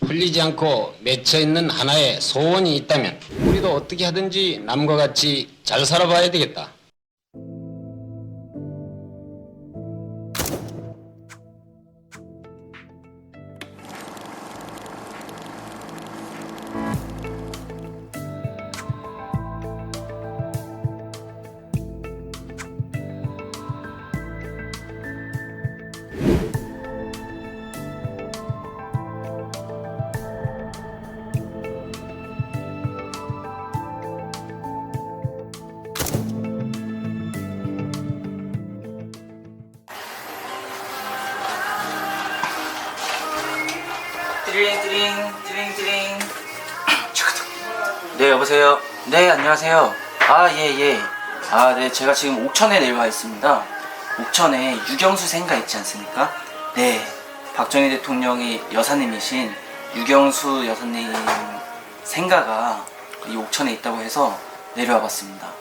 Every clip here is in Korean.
풀리지 않고 맺혀 있는 하나의 소원이 있다면 우리도 어떻게 하든지 남과 같이 잘 살아봐야 되겠다. 띠링. 네, 여보세요. 네, 안녕하세요. 예. 네, 제가 지금 옥천에 내려와 있습니다. 옥천에 유경수 생가 있지 않습니까? 네, 박정희 대통령의 여사님이신 유경수 여사님 생가가 이 옥천에 있다고 해서 내려와 봤습니다.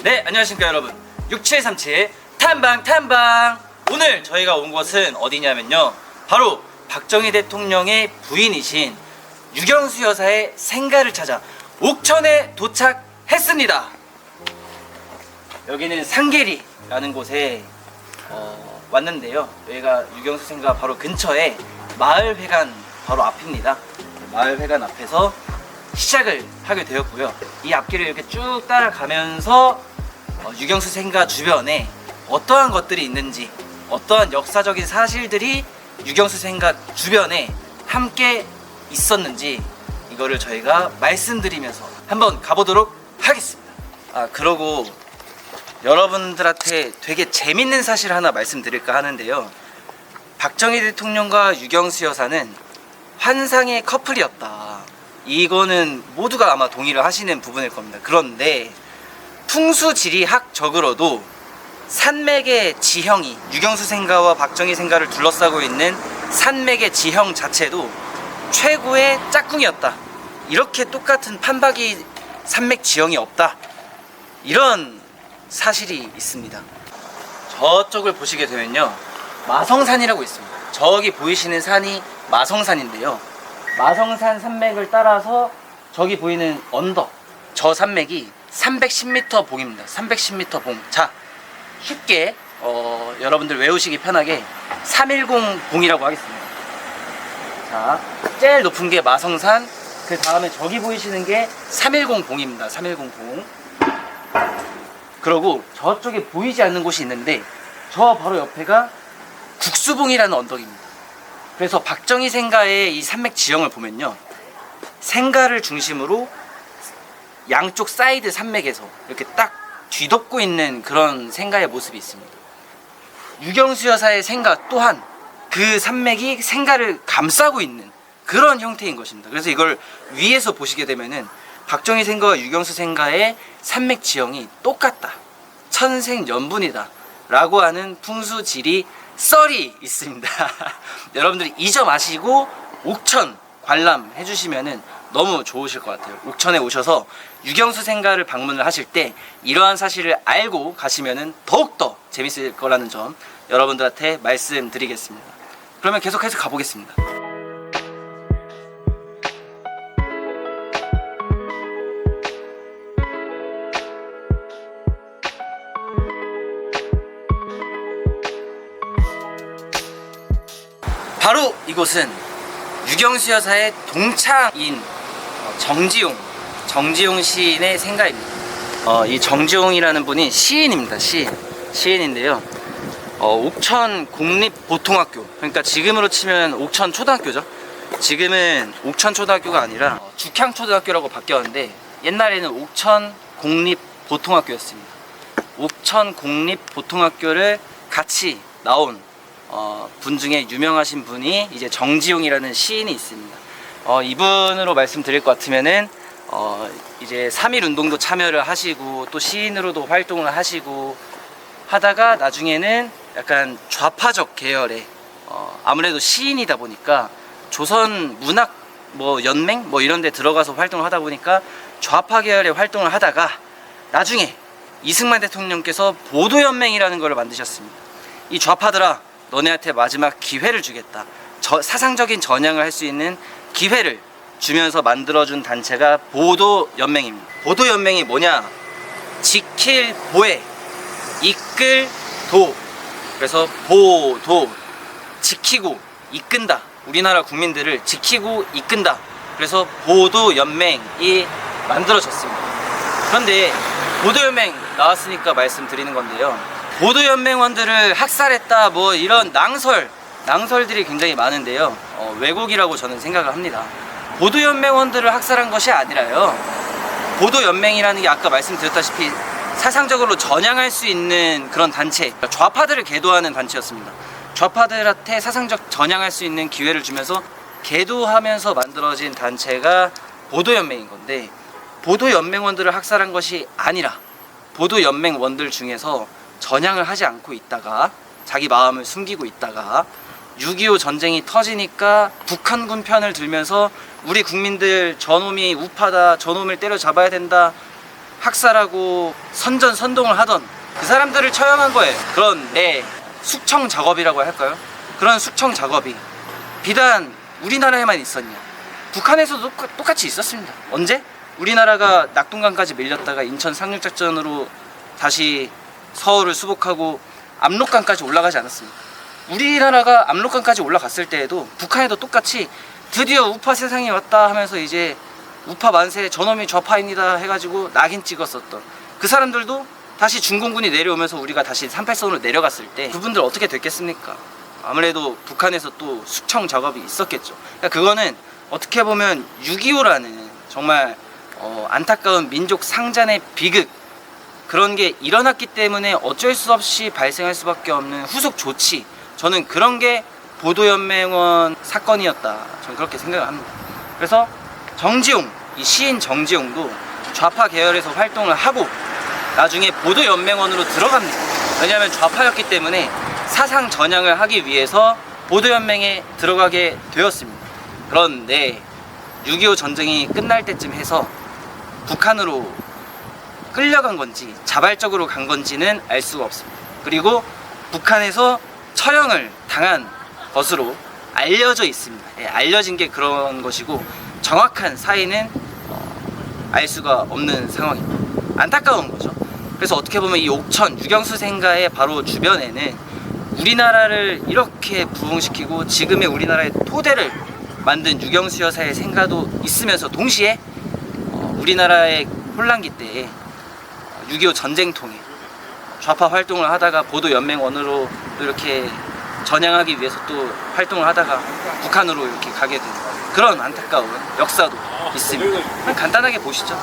네, 안녕하십니까 여러분. 6737 탐방. 오늘 저희가 온 곳은 어디냐면요, 바로 박정희 대통령의 부인이신 유경수 여사의 생가를 찾아 옥천에 도착했습니다. 여기는 상계리라는 곳에 왔는데요, 여기가 유경수 생가 바로 근처에 마을회관 바로 앞입니다. 마을회관 앞에서 시작을 하게 되었고요. 이 앞길을 이렇게 쭉 따라가면서 유경수 생가 주변에 어떠한 것들이 있는지, 어떠한 역사적인 사실들이 유경수 생가 주변에 함께 있었는지, 이거를 저희가 말씀드리면서 한번 가보도록 하겠습니다. 그러고 여러분들한테 되게 재밌는 사실 하나 말씀드릴까 하는데요, 박정희 대통령과 유경수 여사는 환상의 커플이었다. 이거는 모두가 아마 동의를 하시는 부분일 겁니다. 그런데 풍수지리학적으로도 산맥의 지형이, 유경수 생가와 박정희 생가를 둘러싸고 있는 산맥의 지형 자체도 최고의 짝꿍이었다. 이렇게 똑같은 판박이 산맥 지형이 없다. 이런 사실이 있습니다. 저쪽을 보시게 되면요, 마성산이라고 있습니다. 저기 보이시는 산이 마성산인데요, 마성산 산맥을 따라서 저기 보이는 언덕, 저 산맥이 310m 봉입니다. 310m 봉. 자, 쉽게 여러분들 외우시기 편하게 310 봉이라고 하겠습니다. 자, 제일 높은 게 마성산, 그 다음에 저기 보이시는 게 310 봉입니다. 310 봉. 그리고 저쪽에 보이지 않는 곳이 있는데, 저 바로 옆에가 국수봉이라는 언덕입니다. 그래서 박정희 생가의 이 산맥 지형을 보면요, 생가를 중심으로 양쪽 사이드 산맥에서 이렇게 딱 뒤덮고 있는 그런 생가의 모습이 있습니다. 유경수 여사의 생가 또한 그 산맥이 생가를 감싸고 있는 그런 형태인 것입니다. 그래서 이걸 위에서 보시게 되면은 박정희 생가와 유경수 생가의 산맥 지형이 똑같다, 천생연분이다 라고 하는 풍수지리 썰이 있습니다. 여러분들이 이 점 아시고 옥천 관람해 주시면은 너무 좋으실 것 같아요. 옥천에 오셔서 유경수 생가를 방문을 하실 때 이러한 사실을 알고 가시면은 더욱더 재밌을 거라는 점 여러분들한테 말씀드리겠습니다. 그러면 계속해서 가보겠습니다. 바로 이곳은 유경수 여사의 동창인 정지용 시인의 생가입니다. 이 정지용이라는 분이 시인입니다. 시인인데요, 옥천 공립보통학교, 그러니까 지금으로 치면 옥천 초등학교죠. 지금은 옥천 초등학교가 아니라 죽향초등학교라고 바뀌었는데 옛날에는 옥천 공립보통학교였습니다. 옥천 공립보통학교를 같이 나온 분 중에 유명하신 분이 이제 정지용이라는 시인이 있습니다. 이분으로 말씀드릴 것 같으면은 이제 3.1 운동도 참여를 하시고 또 시인으로도 활동을 하시고 하다가 나중에는 약간 좌파적 계열의 아무래도 시인이다 보니까 조선 문학 연맹 이런 데 들어가서 활동을 하다 보니까 좌파 계열의 활동을 하다가 나중에 이승만 대통령께서 보도연맹이라는 걸 만드셨습니다. 이 좌파들아, 너네한테 마지막 기회를 주겠다. 사상적인 전향을 할 수 있는 기회를 주면서 만들어준 단체가 보도연맹입니다. 보도연맹이 뭐냐? 지킬 보혜, 이끌 도. 그래서 보도, 지키고 이끈다. 우리나라 국민들을 지키고 이끈다. 그래서 보도연맹이 만들어졌습니다. 그런데 보도연맹 나왔으니까 말씀드리는 건데요. 보도연맹원들을 학살했다 이런 낭설들이 굉장히 많은데요. 왜곡이라고 저는 생각을 합니다. 보도연맹원들을 학살한 것이 아니라요. 보도연맹이라는 게 아까 말씀드렸다시피 사상적으로 전향할 수 있는 그런 단체, 좌파들을 계도하는 단체였습니다. 좌파들한테 사상적 전향할 수 있는 기회를 주면서 계도하면서 만들어진 단체가 보도연맹인 건데, 보도연맹원들을 학살한 것이 아니라 보도연맹원들 중에서 전향을 하지 않고 있다가 자기 마음을 숨기고 있다가 6.25 전쟁이 터지니까 북한군 편을 들면서 우리 국민들 저놈이 우파다, 저놈을 때려잡아야 된다, 학살하고 선전선동을 하던 그 사람들을 처형한 거예요. 그런 숙청 작업이라고 할까요? 그런 숙청 작업이 비단 우리나라에만 있었냐? 북한에서도 똑같이 있었습니다. 언제? 우리나라가 낙동강까지 밀렸다가 인천 상륙작전으로 다시 서울을 수복하고 압록강까지 올라가지 않았습니까? 우리나라가 압록강까지 올라갔을 때에도 북한에도 똑같이 드디어 우파 세상이 왔다 하면서 이제 우파 만세, 저놈이 좌파입니다 해가지고 낙인 찍었었던 그 사람들도 다시 중공군이 내려오면서 우리가 다시 38선으로 내려갔을 때 그분들 어떻게 됐겠습니까? 아무래도 북한에서 또 숙청 작업이 있었겠죠. 그러니까 그거는 어떻게 보면 6.25라는 정말 안타까운 민족 상잔의 비극, 그런 게 일어났기 때문에 어쩔 수 없이 발생할 수밖에 없는 후속 조치, 저는 그런 게 보도연맹원 사건이었다, 저는 그렇게 생각을 합니다. 그래서 정지용, 이 시인 정지용도 좌파 계열에서 활동을 하고 나중에 보도연맹원으로 들어갑니다. 왜냐하면 좌파였기 때문에 사상 전향을 하기 위해서 보도연맹에 들어가게 되었습니다. 그런데 6.25 전쟁이 끝날 때쯤 해서 북한으로 끌려간 건지 자발적으로 간 건지는 알 수가 없습니다. 그리고 북한에서 처형을 당한 것으로 알려져 있습니다. 알려진 게 그런 것이고 정확한 사인은 알 수가 없는 상황입니다. 안타까운 거죠. 그래서 어떻게 보면 이 옥천 유경수 생가의 바로 주변에는 우리나라를 이렇게 부흥시키고 지금의 우리나라의 토대를 만든 유경수 여사의 생가도 있으면서 동시에 우리나라의 혼란기 때에 6.25 전쟁통에 좌파 활동을 하다가 보도연맹원으로 또 이렇게 전향하기 위해서 또 활동을 하다가 북한으로 이렇게 가게 된 그런 안타까운 역사도 있습니다. 그냥 간단하게 보시죠.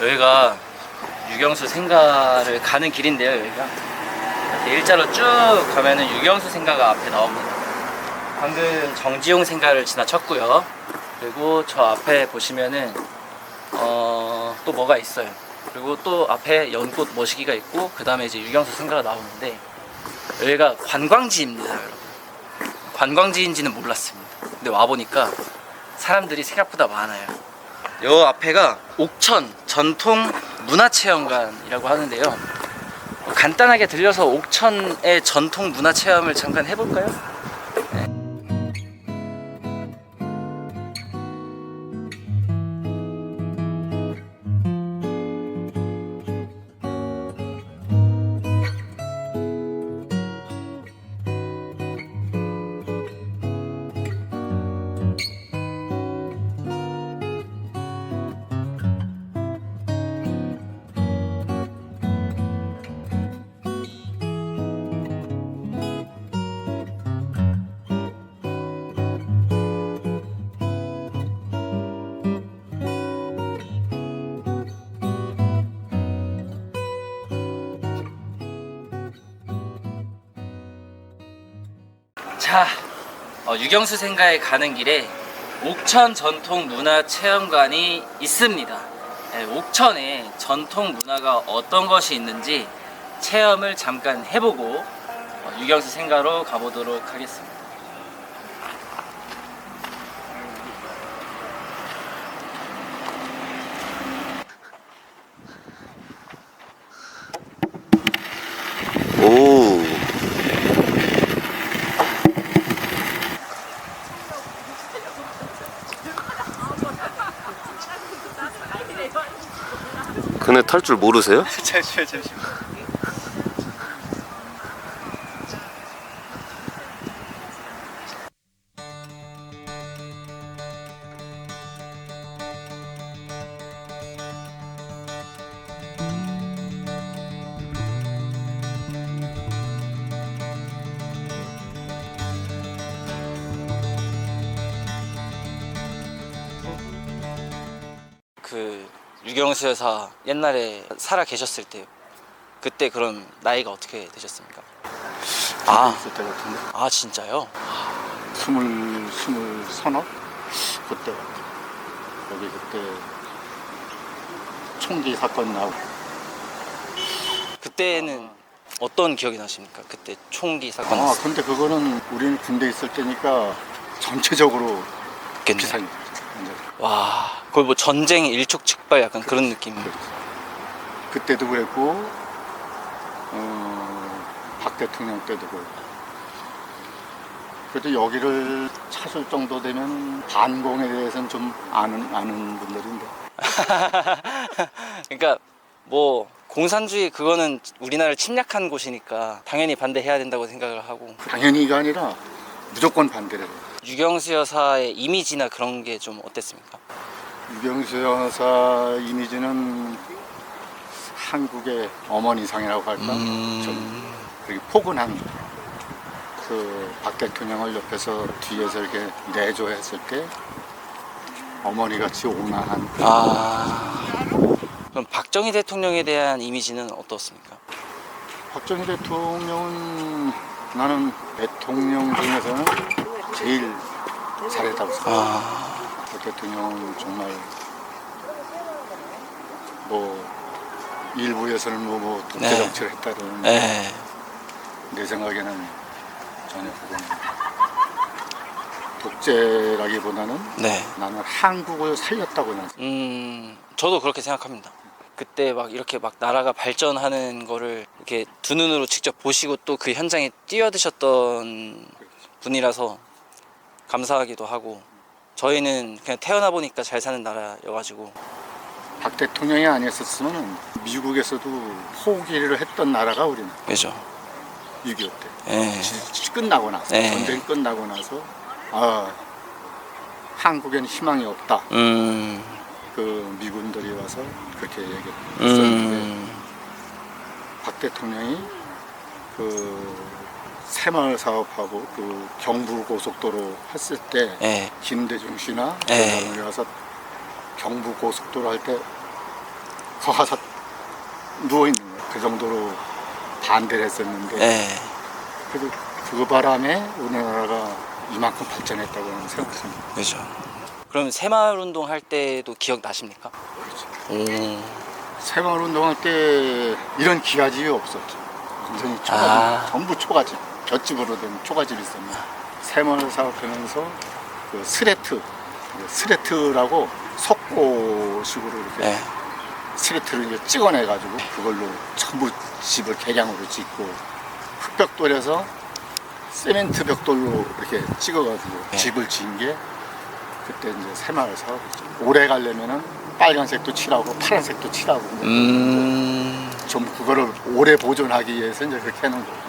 여기가 유경수 생가를 가는 길인데요. 여기가 이렇게 일자로 쭉 가면은 유경수 생가가 앞에 나옵니다. 방금 정지용 생가를 지나쳤고요. 그리고 저 앞에 보시면은 또 뭐가 있어요. 그리고 또 앞에 연꽃 머시기가 있고 그 다음에 이제 유경수 생가가 나오는데 여기가 관광지입니다, 여러분. 관광지인지는 몰랐습니다. 근데 와보니까 사람들이 생각보다 많아요. 요 앞에가 옥천 전통 문화체험관이라고 하는데요. 간단하게 들려서 옥천의 전통 문화체험을 잠깐 해볼까요? 네. 자, 유경수 생가에 가는 길에 옥천 전통 문화 체험관이 있습니다. 네, 옥천에 전통 문화가 어떤 것이 있는지 체험을 잠깐 해보고 유경수 생가로 가보도록 하겠습니다. 오. 그네 탈 줄 모르세요? 잠시만. 그 유경수 여사 옛날에 살아 계셨을 때 그때 그럼 나이가 어떻게 되셨습니까? 있을 때 같은데 아 진짜요? 스물 서너 그때 여기 그때 총기 사건 나고 그때는 어떤 기억이 나십니까? 그때 총기 사건 났을 근데 그거는 우리는 군대 있을 때니까 전체적으로 때 비상이 이제 와 거의 뭐 전쟁 일촉즉발 약간 그런 느낌. 그때도 그랬고 박 대통령 때도 그랬고 그래도 여기를 찾을 정도 되면 반공에 대해서는 좀 아는 분들인데 그러니까 뭐 공산주의 그거는 우리나라를 침략한 곳이니까 당연히 반대해야 된다고 생각을 하고 당연히가 아니라 무조건 반대를 해요. 유경수 여사의 이미지나 그런 게 좀 어땠습니까? 유경수 여사 이미지는 한국의 어머니상이라고 할까? 좀 그리고 포근한 그 박 대통령을 옆에서 뒤에서 이렇게 내조했을 때 어머니같이 온화한 그럼 박정희 대통령에 대한 이미지는 어떻습니까? 박정희 대통령은 나는 대통령 중에서는 제일 잘했다고 생각해요. 박 대통령은 정말 뭐 일부에서는 뭐 독재 네. 정치를 했다는 네. 내 생각에는 전혀 그거는 독재라기보다는 네. 나는 한국을 살렸다고 나는 저도 그렇게 생각합니다. 그때 막 이렇게 막 나라가 발전하는 거를 이렇게 두 눈으로 직접 보시고 또 그 현장에 뛰어드셨던 분이라서 감사하기도 하고 저희는 그냥 태어나 보니까 잘 사는 나라여가지고 박 대통령이 아니었으면 미국에서도 포기를 했던 나라가 우리는 그죠. 6.25 때 예. 끝나고 나서 네. 전쟁 끝나고 나서 한국엔 희망이 없다. 그 미군들이 와서 그렇게 얘기했었는데 박 대통령이 그 새마을 사업하고 그 경부 고속도로 했을 때 예. 김대중 씨나 네. 그다음에 와서 경부 고속도로 할 때 거 가서 누워 있는 거예요. 그 정도로 반대를 했었는데 예. 그래도 그 바람에 우리나라가 이만큼 발전했다고 생각합니다. 그죠. 그럼 새마을 운동 할 때도 기억 나십니까? 그렇죠. 새마을 운동할 때 이런 기아집이 없었죠. 완전히 초가집, 전부 초가집, 볏집으로 된 초가집이 있었는데 새마을 사업하면서 그 스레트라고 석고식으로 이렇게 네. 스레트를 이제 찍어내가지고 그걸로 전부 집을 개량으로 짓고 흙벽돌에서 세멘트 벽돌로 이렇게 찍어가지고 네. 집을 지은 게 그때 이제 새마을 사업이죠. 오래 가려면은 빨간색도 칠하고 파란색도 칠하고 좀 그거를 오래 보존하기 위해서 이제 그렇게 해놓은 거예요.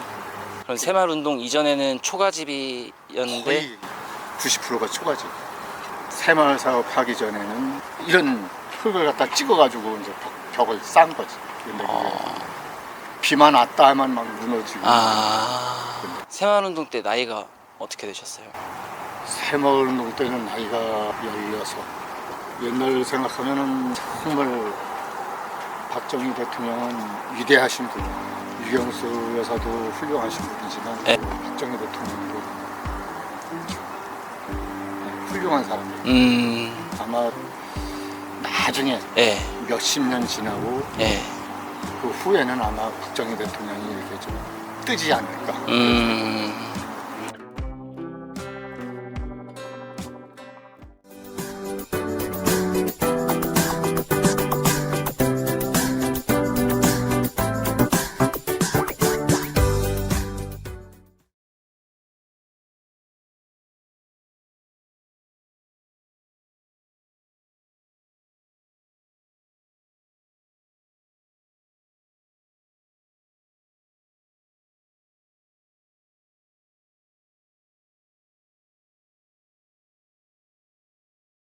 그럼 새마을 운동 이전에는 초가집이었는데 거의 90%가 초가집. 새마을 사업하기 전에는 이런 흙을 갖다 찍어가지고 이제 벽을 싼 거지. 근데 그게 비만 왔다 하면 막 무너지고. 새마을 운동 때 나이가 어떻게 되셨어요? 새마을 운동 때는 나이가 16. 옛날 생각하면은 정말 박정희 대통령은 위대하신 분, 유경수 여사도 훌륭하신 분이지만 네. 박정희 대통령도 훌륭한 사람이에요. 아마 나중에 예. 몇십 년 지나고 예. 그 후에는 아마 박정희 대통령이 이렇게 좀 뜨지 않을까.